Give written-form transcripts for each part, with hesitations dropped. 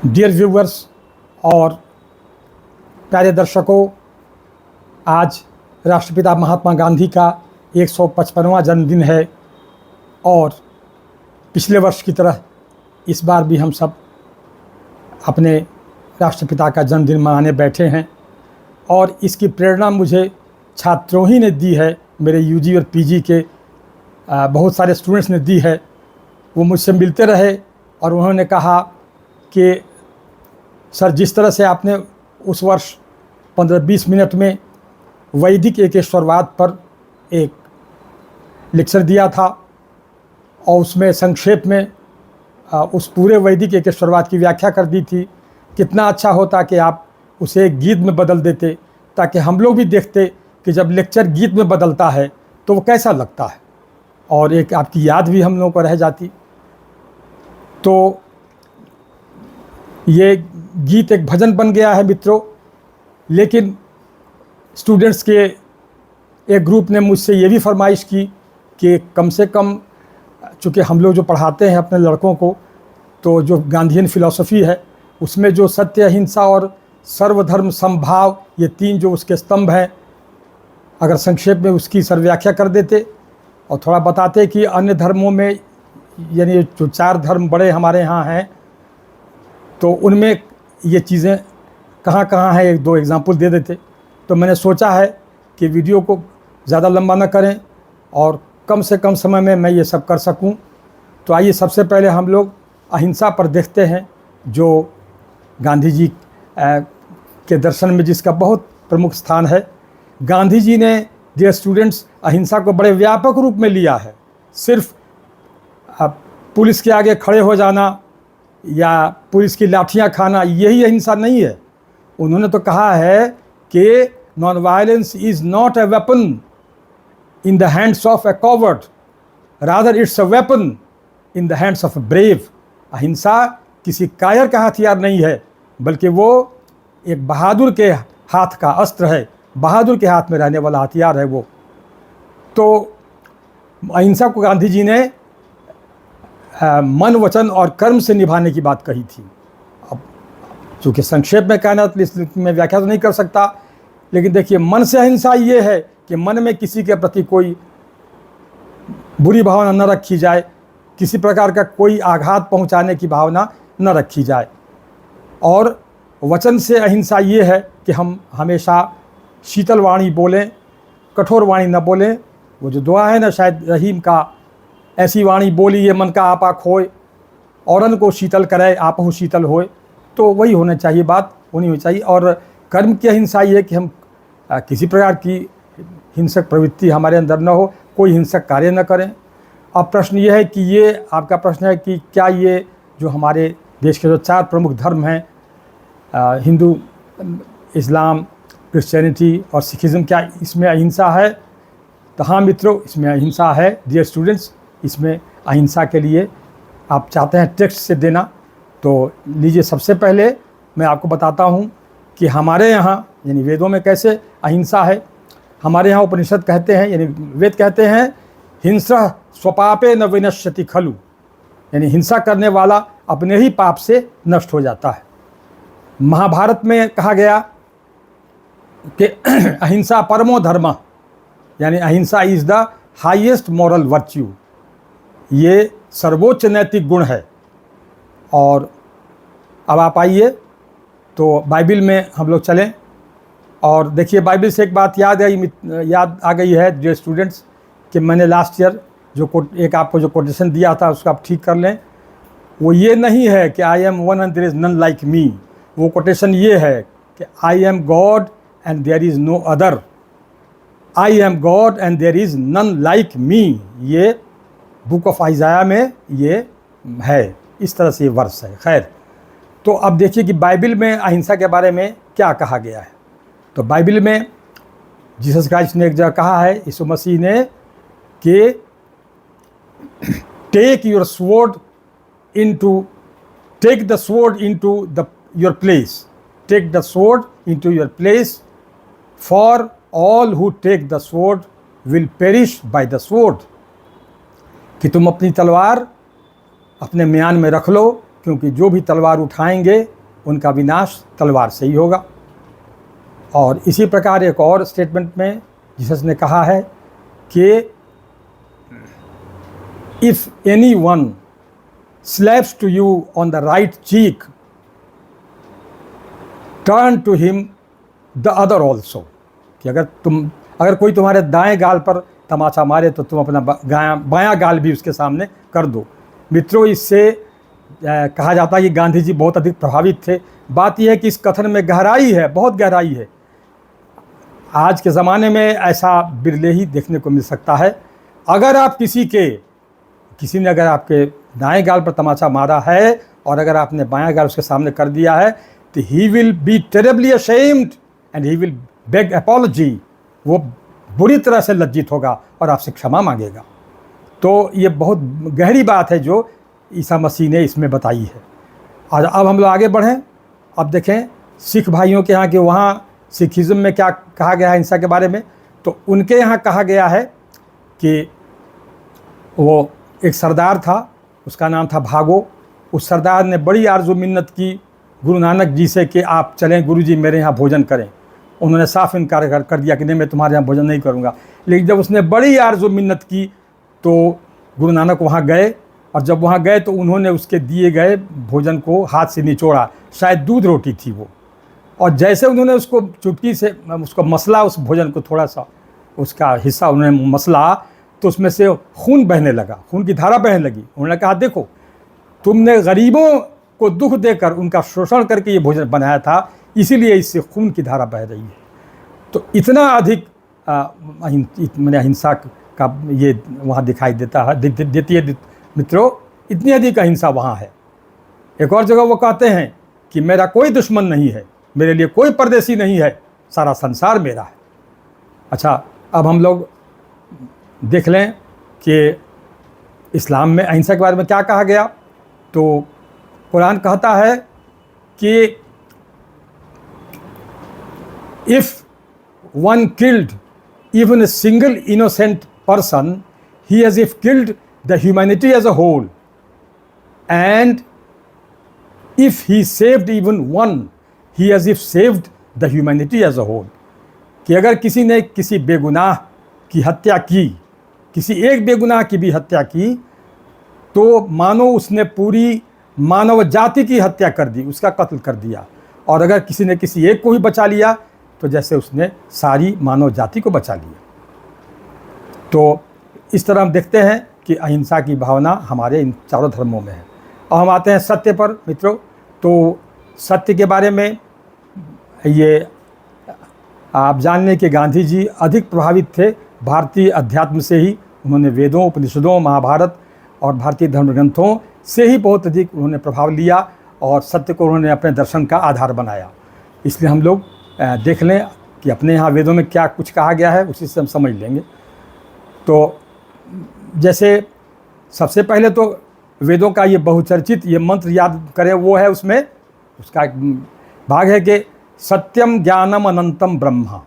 Dear viewers और प्यारे दर्शकों, आज राष्ट्रपिता महात्मा गांधी का 155वां जन्मदिन है और पिछले वर्ष की तरह इस बार भी हम सब अपने राष्ट्रपिता का जन्मदिन मनाने बैठे हैं और इसकी प्रेरणा मुझे छात्रों ही ने दी है। मेरे यूजी और पीजी के बहुत सारे स्टूडेंट्स ने दी है। वो मुझसे मिलते रहे और उन्होंने कहा कि सर, जिस तरह से आपने उस वर्ष 15-20 मिनट में वैदिक एकेश्वरवाद पर एक लेक्चर दिया था और उसमें संक्षेप में उस पूरे वैदिक एकेश्वरवाद की व्याख्या कर दी थी, कितना अच्छा होता कि आप उसे एक गीत में बदल देते ताकि हम लोग भी देखते कि जब लेक्चर गीत में बदलता है तो वो कैसा लगता है और एक आपकी याद भी हम लोगों को रह जाती। तो ये गीत एक भजन बन गया है मित्रों, लेकिन स्टूडेंट्स के एक ग्रुप ने मुझसे ये भी फरमाइश की कि कम से कम, चूँकि हम लोग जो पढ़ाते हैं अपने लड़कों को, तो जो गांधीयन फिलॉसफी है उसमें जो सत्य, अहिंसा और सर्वधर्म समभाव, ये तीन जो उसके स्तंभ हैं, अगर संक्षेप में उसकी सर्वव्याख्या कर देते और थोड़ा बताते कि अन्य धर्मों में, यानी जो 4 धर्म बड़े हमारे यहाँ हैं, तो उनमें ये चीज़ें कहाँ कहाँ हैं, 1-2 एग्जाम्पल दे देते। तो मैंने सोचा है कि वीडियो को ज़्यादा लंबा न करें और कम से कम समय में मैं ये सब कर सकूं। तो आइए सबसे पहले हम लोग अहिंसा पर देखते हैं, जो गांधी जी के दर्शन में जिसका बहुत प्रमुख स्थान है। गांधी जी ने, डियर स्टूडेंट्स, अहिंसा को बड़े व्यापक रूप में लिया है। सिर्फ पुलिस के आगे खड़े हो जाना या पुलिस की लाठियां खाना यही अहिंसा नहीं है। उन्होंने तो कहा है कि non violence is not a weapon in the hands of a coward, rather it's a weapon in the hands of a brave. अहिंसा किसी कायर का हथियार नहीं है, बल्कि वो एक बहादुर के हाथ का अस्त्र है, बहादुर के हाथ में रहने वाला हथियार है वो। तो अहिंसा को गांधी जी ने मन, वचन और कर्म से निभाने की बात कही थी। अब चूँकि संक्षेप में कहना तो इसमें व्याख्या तो नहीं कर सकता, लेकिन देखिए, मन से अहिंसा ये है कि मन में किसी के प्रति कोई बुरी भावना न रखी जाए, किसी प्रकार का कोई आघात पहुंचाने की भावना न रखी जाए। और वचन से अहिंसा ये है कि हम हमेशा शीतल वाणी बोलें, कठोर वाणी न बोलें। वो जो दुआ है ना, शायद रहीम का, ऐसी वाणी बोली ये मन का आपा खोए, औरन को शीतल करे आपहु शीतल होए। तो वही होना चाहिए, बात होनी होनी चाहिए। और कर्म की अहिंसा ये है कि हम किसी प्रकार की हिंसक प्रवृत्ति हमारे अंदर न हो, कोई हिंसक कार्य न करें। अब प्रश्न ये है कि ये आपका प्रश्न है कि क्या ये जो हमारे देश के जो 4 प्रमुख धर्म हैं, हिंदू, इस्लाम, क्रिश्चियनिटी और सिखिज़म, क्या इसमें अहिंसा है? तो हाँ मित्रों, इसमें अहिंसा है। डियर स्टूडेंट्स, इसमें अहिंसा के लिए आप चाहते हैं टेक्स्ट से देना, तो लीजिए, सबसे पहले मैं आपको बताता हूँ कि हमारे यहाँ यानी वेदों में कैसे अहिंसा है। हमारे यहाँ उपनिषद कहते हैं, यानी वेद कहते हैं, हिंसा स्वपापे न विनश्यति खलु, यानी हिंसा करने वाला अपने ही पाप से नष्ट हो जाता है। महाभारत में कहा गया कि अहिंसा परमो धर्म, यानी अहिंसा is the highest moral virtue, ये सर्वोच्च नैतिक गुण है। और अब आप आइए तो बाइबिल में हम लोग चलें और देखिए, बाइबिल से एक बात याद आ गई है जो स्टूडेंट्स, कि मैंने लास्ट ईयर जो एक आपको जो कोटेशन दिया था उसको आप ठीक कर लें। वो ये नहीं है कि I am one and there is none like me. वो कोटेशन ये है कि I am God and there is no other, I am God and there is none like me. ये बुक ऑफ आइजाया में ये है, इस तरह से ये वर्स है। खैर, तो अब देखिए कि बाइबिल में अहिंसा के बारे में क्या कहा गया है। तो बाइबिल में जीसस क्राइस्ट ने एक जगह कहा है, यीशु मसीह ने, कि take the sword into your place, take the sword into your place, for all who take the sword will perish by the sword. कि तुम अपनी तलवार अपने म्यान में रख लो, क्योंकि जो भी तलवार उठाएंगे उनका विनाश तलवार से ही होगा। और इसी प्रकार एक और स्टेटमेंट में जीसस ने कहा है कि if any one slaps to you on the right cheek turn to him the other also, कि अगर कोई तुम्हारे दाएं गाल पर तमाचा मारे तो तुम अपना बायां गाल भी उसके सामने कर दो। मित्रों, इससे कहा जाता है कि गांधी जी बहुत अधिक प्रभावित थे। बात यह है कि इस कथन में गहराई है, बहुत गहराई है। आज के ज़माने में ऐसा बिरले ही देखने को मिल सकता है। अगर आप किसी ने अगर आपके दाएं गाल पर तमाचा मारा है और अगर आपने बायां गाल उसके सामने कर दिया है तो ही will be terribly ashamed and he will beg apology. वो बुरी तरह से लज्जित होगा और आपसे क्षमा मांगेगा। तो ये बहुत गहरी बात है जो ईसा मसीह ने इसमें बताई है। और अब हम लोग आगे बढ़ें। अब देखें सिख भाइयों के यहाँ कि वहाँ सिखिज़्म में क्या कहा गया है हिंसा के बारे में। तो उनके यहाँ कहा गया है कि वो एक सरदार था, उसका नाम था भागो। उस सरदार ने बड़ी आरज़ू मिन्नत की गुरु नानक जी से कि आप चलें गुरुजी मेरे यहाँ भोजन करें। उन्होंने साफ इनकार कर दिया कि नहीं, मैं तुम्हारे यहाँ भोजन नहीं करूँगा। लेकिन जब उसने बड़ी आरज़ू मिन्नत की तो गुरु नानक वहाँ गए, और जब वहाँ गए तो उन्होंने उसके दिए गए भोजन को हाथ से निचोड़ा। शायद दूध रोटी थी वो, और जैसे उन्होंने उसको चुटकी से उसको मसला, उस भोजन को थोड़ा सा उसका हिस्सा उन्होंने मसला, तो उसमें से खून बहने लगा, खून की धारा बहने लगी। उन्होंने कहा देखो, तुमने गरीबों को दुख देकर उनका शोषण करके ये भोजन बनाया था, इसीलिए इससे खून की धारा बह रही है। तो इतना अधिक मैंने अहिंसा का ये वहाँ दिखाई देती है मित्रों, इतनी अधिक अहिंसा वहाँ है। एक और जगह वो कहते हैं कि मेरा कोई दुश्मन नहीं है, मेरे लिए कोई परदेसी नहीं है, सारा संसार मेरा है। अच्छा, अब हम लोग देख लें कि इस्लाम में अहिंसा के बारे में क्या कहा गया। तो कुरान कहता है कि if one killed even a single innocent person, he has if killed the humanity as a whole, and if he saved even one, he has if saved the humanity as a whole. कि अगर किसी ने किसी बेगुनाह की हत्या की, किसी एक बेगुनाह की भी हत्या की, तो मानो उसने पूरी मानव जाति की हत्या कर दी, उसका कत्ल कर दिया। और अगर किसी ने किसी एक को भी बचा लिया तो जैसे उसने सारी मानव जाति को बचा लिया। तो इस तरह हम देखते हैं कि अहिंसा की भावना हमारे इन चारों धर्मों में है। और हम आते हैं सत्य पर मित्रों। तो सत्य के बारे में ये आप जान लें कि गांधी जी अधिक प्रभावित थे भारतीय अध्यात्म से ही। उन्होंने वेदों, उपनिषदों, महाभारत और भारतीय धर्म ग्रंथों से ही बहुत अधिक उन्होंने प्रभाव लिया और सत्य को उन्होंने अपने दर्शन का आधार बनाया। इसलिए हम लोग देख लें कि अपने यहाँ वेदों में क्या कुछ कहा गया है, उसी से हम समझ लेंगे। तो जैसे सबसे पहले तो वेदों का ये बहुचर्चित ये मंत्र याद करें, वो है उसमें उसका एक भाग है कि सत्यम ज्ञानम अनंतम ब्रह्मा।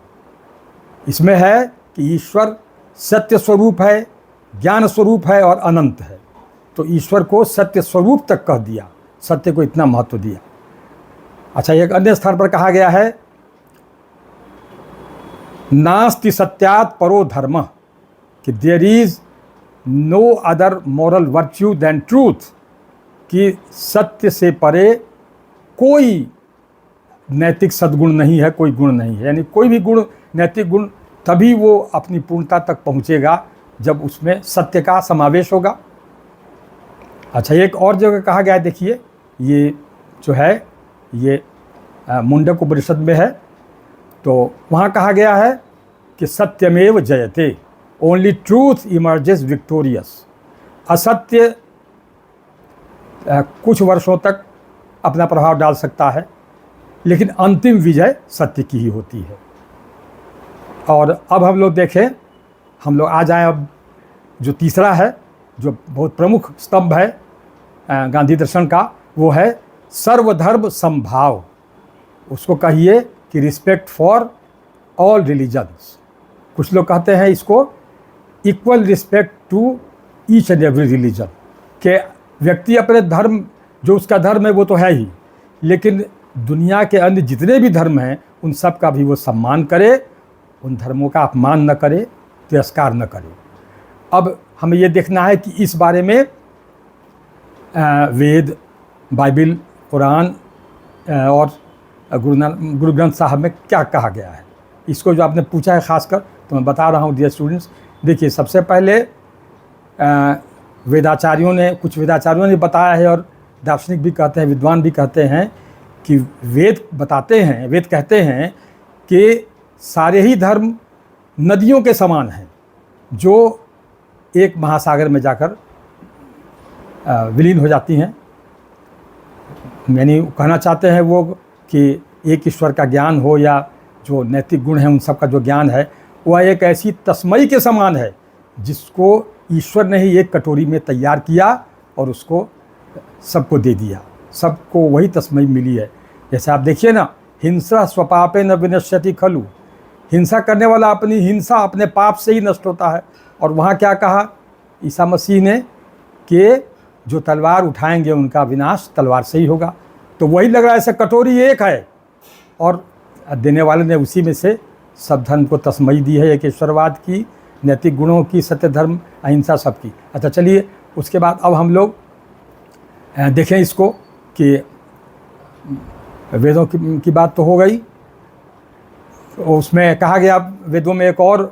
इसमें है कि ईश्वर सत्य स्वरूप है, ज्ञान स्वरूप है और अनंत है। तो ईश्वर को सत्य स्वरूप तक कह दिया, सत्य को इतना महत्व दिया। अच्छा, एक अन्य स्थान पर कहा गया है नास्ति सत्यात् परो धर्म, कि there is no other moral virtue than truth, कि सत्य से परे कोई नैतिक सद्गुण नहीं है, कोई गुण नहीं है। यानी कोई भी गुण, नैतिक गुण तभी वो अपनी पूर्णता तक पहुँचेगा जब उसमें सत्य का समावेश होगा। अच्छा, एक और जगह कहा गया है, देखिए ये जो है ये मुंडक उपनिषद में है। तो वहाँ कहा गया है कि सत्यमेव जयते, ओनली ट्रूथ इमर्जेस विक्टोरियस। असत्य कुछ वर्षों तक अपना प्रभाव डाल सकता है, लेकिन अंतिम विजय सत्य की ही होती है। और अब हम लोग देखें, हम लोग आ जाएं अब जो तीसरा है, जो बहुत प्रमुख स्तंभ है गांधी दर्शन का, वो है सर्वधर्म समभाव। उसको कहिए कि रिस्पेक्ट फॉर ऑल रिलीजन्स। कुछ लोग कहते हैं इसको equal respect to each and every religion, के व्यक्ति अपने धर्म, जो उसका धर्म है वो तो है ही, लेकिन दुनिया के अन्य जितने भी धर्म हैं उन सब का भी वो सम्मान करे, उन धर्मों का अपमान न करे, तिरस्कार न करे। अब हमें ये देखना है कि इस बारे में वेद, बाइबिल, कुरान और गुरु ग्रंथ साहब में क्या कहा गया है। इसको जो आपने पूछा है खासकर, तो मैं बता रहा हूँ डियर स्टूडेंट्स। देखिए, सबसे पहले कुछ वेदाचार्यों ने बताया है, और दार्शनिक भी कहते हैं, विद्वान भी कहते हैं कि वेद कहते हैं कि सारे ही धर्म नदियों के समान हैं जो एक महासागर में जाकर विलीन हो जाती हैं। यानी कहना चाहते हैं वो कि एक ईश्वर का ज्ञान हो या जो नैतिक गुण हैं उन सब का जो ज्ञान है वह एक ऐसी तस्मई के समान है जिसको ईश्वर ने ही एक कटोरी में तैयार किया और उसको सबको दे दिया। सबको वही तस्मई मिली है। जैसे आप देखिए ना, हिंसा स्वपापे न विनश्यति खलु, हिंसा करने वाला अपनी हिंसा अपने पाप से ही नष्ट होता है। और वहाँ क्या कहा ईसा मसीह ने कि जो तलवार उठाएंगे उनका विनाश तलवार से ही होगा। तो वही लग रहा है, ऐसा कटोरी एक है और देने वाले ने उसी में से सब धर्म को तस्मई दी है, एक ईश्वरवाद की, नैतिक गुणों की, सत्य धर्म, अहिंसा, सब की। अच्छा चलिए, उसके बाद अब हम लोग देखें इसको कि वेदों की बात तो हो गई। उसमें कहा गया वेदों में एक और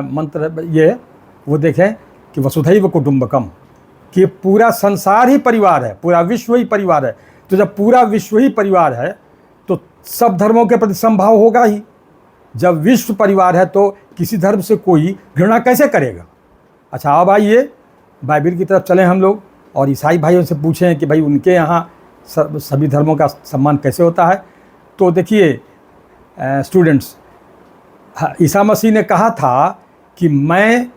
मंत्र ये वो देखें कि वसुधैव कुटुंबकम, कि पूरा संसार ही परिवार है, पूरा विश्व ही परिवार है। तो जब पूरा विश्व ही परिवार है तो सब धर्मों के प्रति संभाव होगा ही। जब विश्व परिवार है तो किसी धर्म से कोई घृणा कैसे करेगा। अच्छा, अब आइए बाइबिल की तरफ चलें हम लोग और ईसाई भाइयों से पूछें कि भाई उनके यहाँ सभी धर्मों का सम्मान कैसे होता है। तो देखिए स्टूडेंट्स, ईसा मसीह ने कहा था कि मैं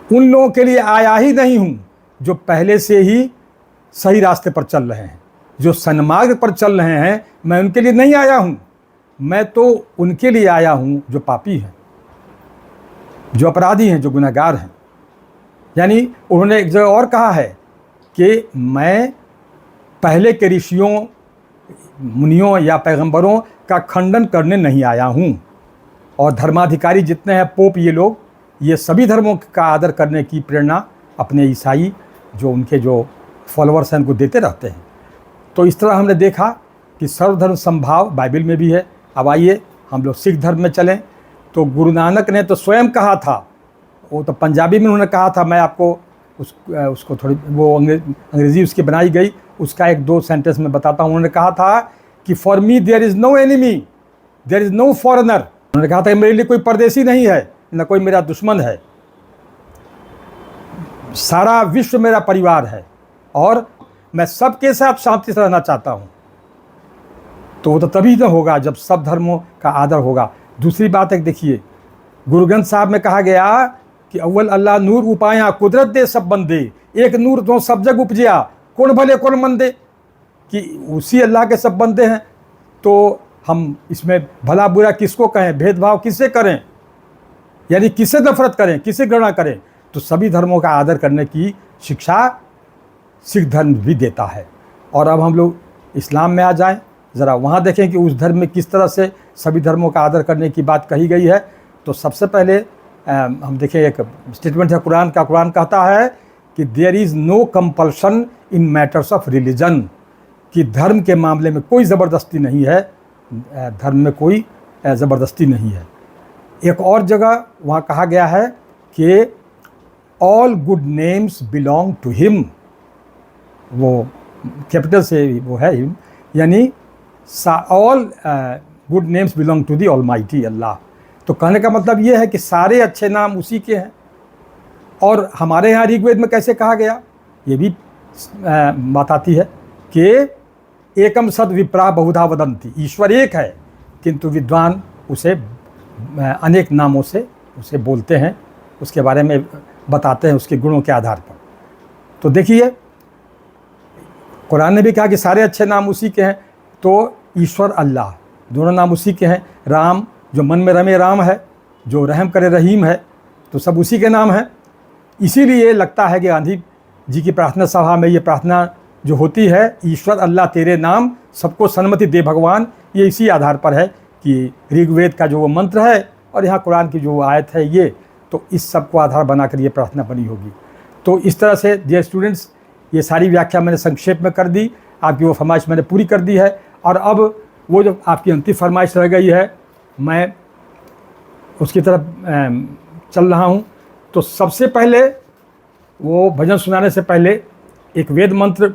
उन लोगों के लिए आया ही नहीं हूँ जो पहले से ही सही रास्ते पर चल रहे हैं, जो सन्मार्ग पर चल रहे हैं, मैं उनके लिए नहीं आया हूँ। मैं तो उनके लिए आया हूँ जो पापी हैं, जो अपराधी हैं, जो गुनहगार हैं। यानी उन्होंने एक जगह और कहा है कि मैं पहले के ऋषियों, मुनियों या पैगंबरों का खंडन करने नहीं आया हूँ। और धर्माधिकारी जितने हैं, पोप, ये लोग, ये सभी धर्मों का आदर करने की प्रेरणा अपने ईसाई जो उनके जो फॉलोअर्स हैं उनको देते रहते हैं। तो इस तरह हमने देखा कि सर्वधर्म संभाव बाइबिल में भी है। अब आइए हम लोग सिख धर्म में चलें। तो गुरु नानक ने तो स्वयं कहा था, वो तो पंजाबी में उन्होंने कहा था, मैं आपको उसको थोड़ी वो अंग्रेज़ी उसकी बनाई गई, उसका एक दो सेंटेंस में बताता हूँ। उन्होंने कहा था कि for me there is no enemy, there is no foreigner. उन्होंने कहा था मेरे लिए कोई परदेसी नहीं है, न कोई मेरा दुश्मन है, सारा विश्व मेरा परिवार है और मैं सबके साथ शांति से रहना चाहता हूँ। तो वो तो तभी तो होगा जब सब धर्मों का आदर होगा। दूसरी बात एक देखिए, गुरु ग्रंथ साहब में कहा गया कि अव्वल अल्लाह नूर उपाया कुदरत दे सब बंदे, एक नूर तो सब जग उपजिया, कौन भले कौन मंदे, कि उसी अल्लाह के सब बंदे हैं। तो हम इसमें भला बुरा किसको कहें, भेदभाव किससे करें, यानी किससे नफरत करें, किससे घृणा करें। तो सभी धर्मों का आदर करने की शिक्षा सिख धर्म भी देता है। और अब हम लोग इस्लाम में आ जाएं, ज़रा वहाँ देखें कि उस धर्म में किस तरह से सभी धर्मों का आदर करने की बात कही गई है। तो सबसे पहले हम देखें, एक स्टेटमेंट है कुरान का। कुरान कहता है कि there is no compulsion in matters of religion, कि धर्म के मामले में कोई ज़बरदस्ती नहीं है, धर्म में कोई ज़बरदस्ती नहीं है। एक और जगह वहाँ कहा गया है कि all good names belong to him, वो कैपिटल से वो है हिम, यानी all good names belong to the almighty Allah. तो कहने का मतलब ये है कि सारे अच्छे नाम उसी के हैं। और हमारे यहाँ ऋग्वेद में कैसे कहा गया, ये भी बात आती है कि एकम सद विप्रा बहुधा वदंती, ईश्वर एक है किंतु विद्वान उसे अनेक नामों से उसे बोलते हैं, उसके बारे में बताते हैं उसके गुणों के आधार पर। तो देखिए कुरान ने भी कहा कि सारे अच्छे नाम उसी के हैं। तो ईश्वर अल्लाह दोनों नाम उसी के हैं। राम, जो मन में रमे राम है, जो रहम करे रहीम है, तो सब उसी के नाम हैं। इसीलिए लगता है कि गांधी जी की प्रार्थना सभा में ये प्रार्थना जो होती है, ईश्वर अल्लाह तेरे नाम सबको सन्मति दे भगवान, ये इसी आधार पर है कि ऋग्वेद का जो वो मंत्र है और यहाँ कुरान की जो आयत है ये, तो इस सब को आधार बनाकर ये प्रार्थना बनी होगी। तो इस तरह से डियर स्टूडेंट्स, ये सारी व्याख्या मैंने संक्षेप में कर दी, आपकी वो फरमाइश मैंने पूरी कर दी है। और अब वो जो आपकी अंतिम फरमाइश रह गई है, मैं उसकी तरफ चल रहा हूँ। तो सबसे पहले वो भजन सुनाने से पहले एक वेद मंत्र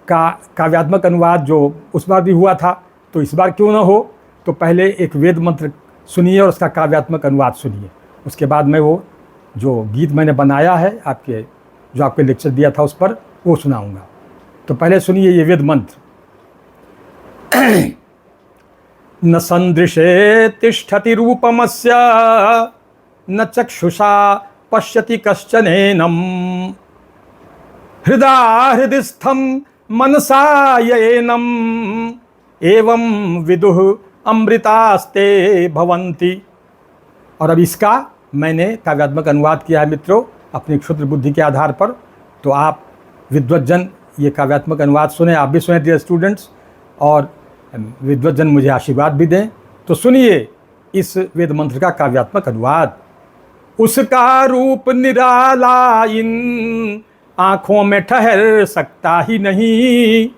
का काव्यात्मक अनुवाद जो उस बार भी हुआ था, तो इस बार क्यों ना हो, तो पहले एक वेद मंत्र सुनिए और उसका काव्यात्मक अनुवाद सुनिए। उसके बाद मैं वो जो गीत मैंने बनाया है आपके, जो आपके लेक्चर दिया था उस पर, वो सुनाऊंगा। तो पहले सुनिए ये वेद मंत्र। न संदृशे तिष्ठति रूपमस्य, न चक्षुषा पश्यति कश्चनेनम्, हृदा हृदिस्थं मनसा येनम्, एवं विदुः अमृतास्ते भवन्ति। और अब इसका मैंने काव्यात्मक अनुवाद किया है मित्रों, अपनी क्षुद्र बुद्धि के आधार पर। तो आप विद्वज्जन ये काव्यात्मक अनुवाद सुने, आप भी सुने डियर स्टूडेंट्स, और विद्वज्जन मुझे आशीर्वाद भी दें। तो सुनिए इस वेद मंत्र का काव्यात्मक अनुवाद। उसका रूप निराला इन आँखों में ठहर सकता ही नहीं,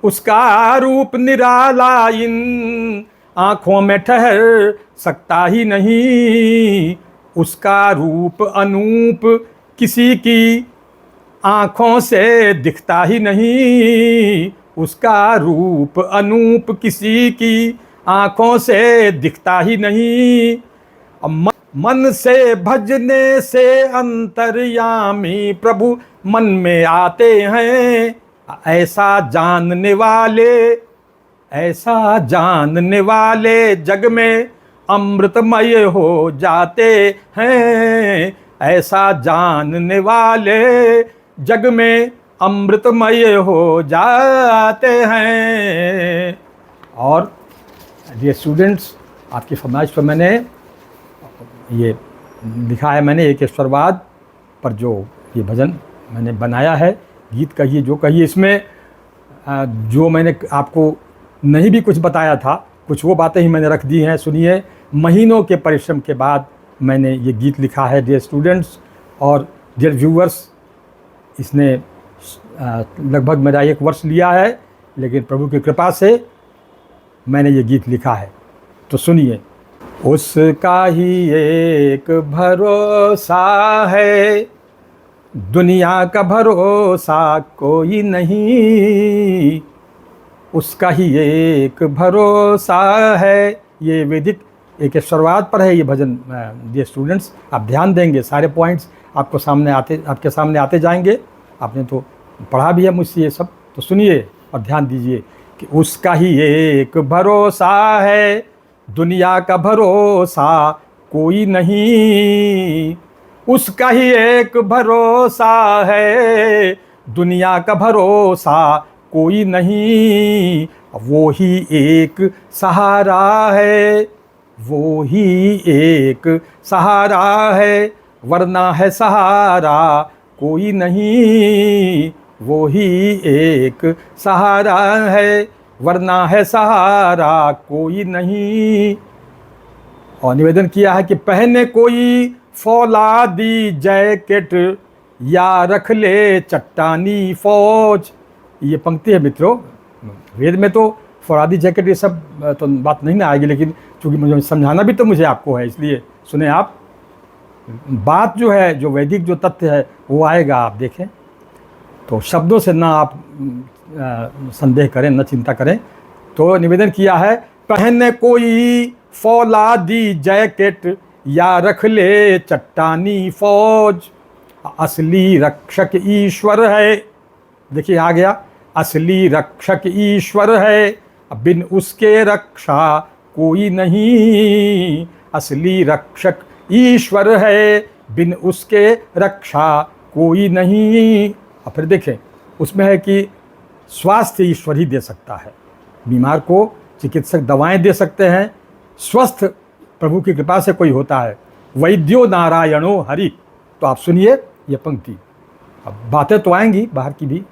उसका रूप निराला इन आँखों में ठहर सकता ही नहीं, उसका रूप अनूप किसी की आँखों से दिखता ही नहीं, उसका रूप अनूप किसी की आँखों से दिखता ही नहीं। मन से भजने से अंतर्यामी प्रभु मन में आते हैं, ऐसा जानने वाले जग में अमृतमय हो जाते हैं, ऐसा जानने वाले जग में अमृतमय हो जाते हैं। और ये स्टूडेंट्स, आपकी फरमाइश पर मैंने ये लिखा है, मैंने एक ईश्वरवाद पर जो ये भजन मैंने बनाया है, गीत कहिए जो कहिए, इसमें जो मैंने आपको नहीं भी कुछ बताया था, कुछ वो बातें ही मैंने रख दी हैं। सुनिए, महीनों के परिश्रम के बाद मैंने ये गीत लिखा है डियर स्टूडेंट्स और डियर व्यूअर्स। इसने लगभग मेरा 1 वर्ष लिया है, लेकिन प्रभु की कृपा से मैंने ये गीत लिखा है। तो सुनिए। उसका ही एक भरोसा है, दुनिया का भरोसा कोई नहीं, उसका ही एक भरोसा है। ये वैदिक एक ईश्वरवाद पर है ये भजन। ये स्टूडेंट्स, आप ध्यान देंगे, सारे पॉइंट्स आपके सामने आते जाएंगे। आपने तो पढ़ा भी है मुझसे ये सब, तो सुनिए और ध्यान दीजिए कि उसका ही एक भरोसा है, दुनिया का भरोसा कोई नहीं, उसका ही एक भरोसा है, दुनिया का भरोसा कोई नहीं, वो ही एक सहारा है, वो ही एक सहारा है, वरना है सहारा कोई नहीं, वो ही एक सहारा है, वरना है सहारा कोई नहीं। और निवेदन किया है कि पहने कोई फौलादी जैकेट या रख ले चट्टानी फौज। ये पंक्ति है मित्रों। वेद में तो फौलादी जैकेट ये सब तो बात नहीं ना आएगी, लेकिन चूँकि मुझे समझाना भी तो मुझे आपको है, इसलिए सुने आप। बात जो है, जो वैदिक जो तथ्य है वो आएगा, आप देखें। तो शब्दों से ना आप संदेह करें, न चिंता करें। तो निवेदन किया है, पहने कोई फौलादी जैकेट या रख ले चट्टानी फौज, असली रक्षक ईश्वर है। देखिए आ गया, असली रक्षक ईश्वर है, बिन उसके रक्षा कोई नहीं, असली रक्षक ईश्वर है, बिन उसके रक्षा कोई नहीं। और फिर देखें, उसमें है कि स्वास्थ्य ईश्वर ही दे सकता है। बीमार को चिकित्सक दवाएं दे सकते हैं, स्वस्थ प्रभु की कृपा से कोई होता है। वैद्यो नारायणो हरि। तो आप सुनिए ये पंक्ति। अब बातें तो आएंगी बाहर की भी,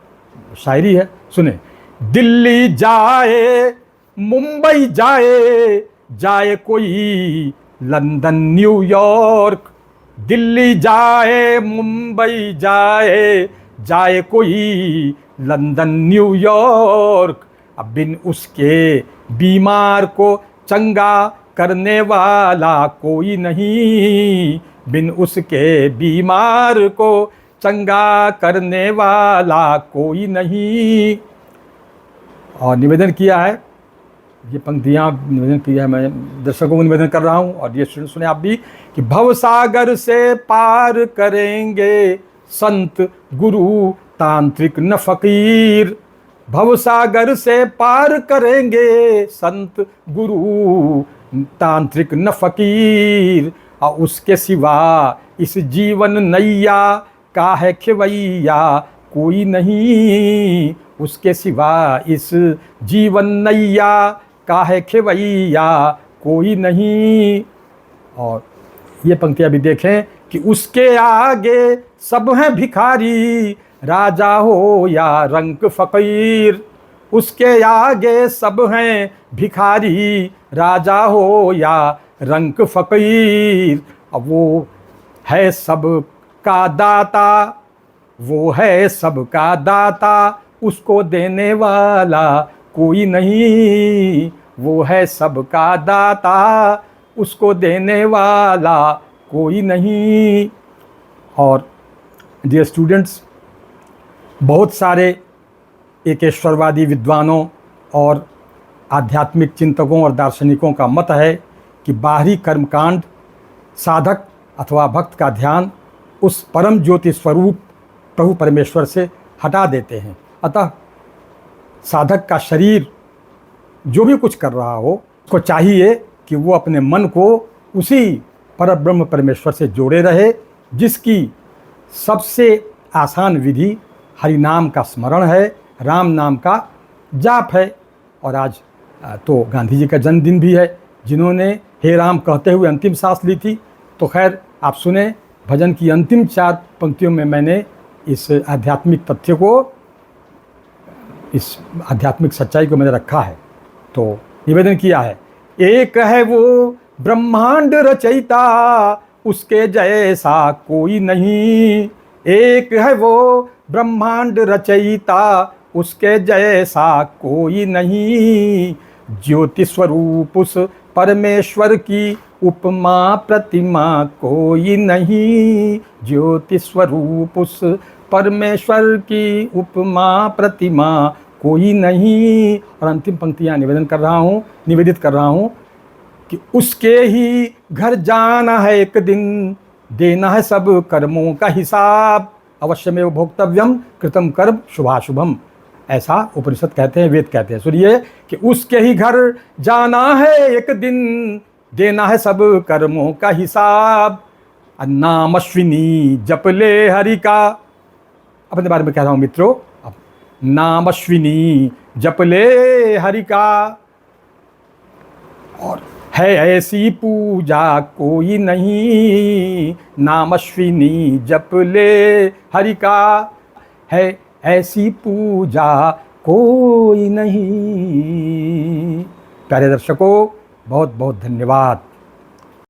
शायरी है, सुने। दिल्ली जाए, मुंबई जाए, जाए कोई लंदन न्यूयॉर्क, दिल्ली जाए, मुंबई जाए, जाए कोई लंदन न्यूयॉर्क, अब बिन उसके बीमार को चंगा करने वाला कोई नहीं, बिन उसके बीमार को चंगा करने वाला कोई नहीं। और निवेदन किया है, ये पंक्तियाँ निवेदन किया है, मैं दर्शकों को निवेदन कर रहा हूँ और ये सुने आप भी, कि भवसागर से पार करेंगे संत गुरु तांत्रिक न फकीर, भवसागर से पार करेंगे संत गुरु तांत्रिक न फकीर, और उसके सिवा इस जीवन नैया का है खेवैया कोई नहीं, उसके सिवा इस जीवन नैया का है खेवैया कोई नहीं। और ये पंक्तियाँ भी देखें कि उसके आगे सब हैं भिखारी, राजा हो या रंक फ़कीर, उसके आगे सब हैं भिखारी, राजा हो या रंक फ़कीर, अब वो है सब का दाता, वो है सब का दाता, उसको देने वाला कोई नहीं, वो है सब का दाता, उसको देने वाला कोई नहीं। और डियर स्टूडेंट्स, बहुत सारे एकेश्वरवादी विद्वानों और आध्यात्मिक चिंतकों और दार्शनिकों का मत है कि बाहरी कर्मकांड साधक अथवा भक्त का ध्यान उस परम ज्योति स्वरूप प्रभु परमेश्वर से हटा देते हैं। अतः साधक का शरीर जो भी कुछ कर रहा हो, उसको चाहिए कि वो अपने मन को उसी परब्रह्म परमेश्वर से जोड़े रहे, जिसकी सबसे आसान विधि हरि नाम का स्मरण है, राम नाम का जाप है। और आज तो गांधी जी का जन्मदिन भी है, जिन्होंने हे राम कहते हुए अंतिम सांस ली थी। तो खैर, आप सुने, भजन की अंतिम 4 पंक्तियों में मैंने इस आध्यात्मिक तथ्य को, इस आध्यात्मिक सच्चाई को मैंने रखा है। तो निवेदन किया है, एक है वो ब्रह्मांड रचयिता, उसके जैसा कोई नहीं, एक है वो ब्रह्मांड रचयिता, उसके जैसा कोई नहीं, ज्योति स्वरूप उस परमेश्वर की उपमा प्रतिमा कोई नहीं, ज्योति स्वरूप उस परमेश्वर की उपमा प्रतिमा कोई नहीं। और अंतिम पंक्तियाँ निवेदित कर रहा हूँ कि उसके ही घर जाना है एक दिन, देना है सब कर्मों का हिसाब, अवश्यमेव भोक्तव्यम कृतम कर्म शुभाशुभम, ऐसा उपनिषद कहते हैं, वेद कहते हैं। सुनिए कि उसके ही घर जाना है एक दिन, देना है सब कर्मों का हिसाब, नाम अश्विनी जप ले हरि का, अपने बारे में कह रहा हूँ मित्रों, नाम अश्विनी जप ले हरि का, और है ऐसी पूजा कोई नहीं, नाम अश्विनी जप ले हरि का, है ऐसी पूजा कोई नहीं। प्यारे दर्शकों, बहुत बहुत धन्यवाद।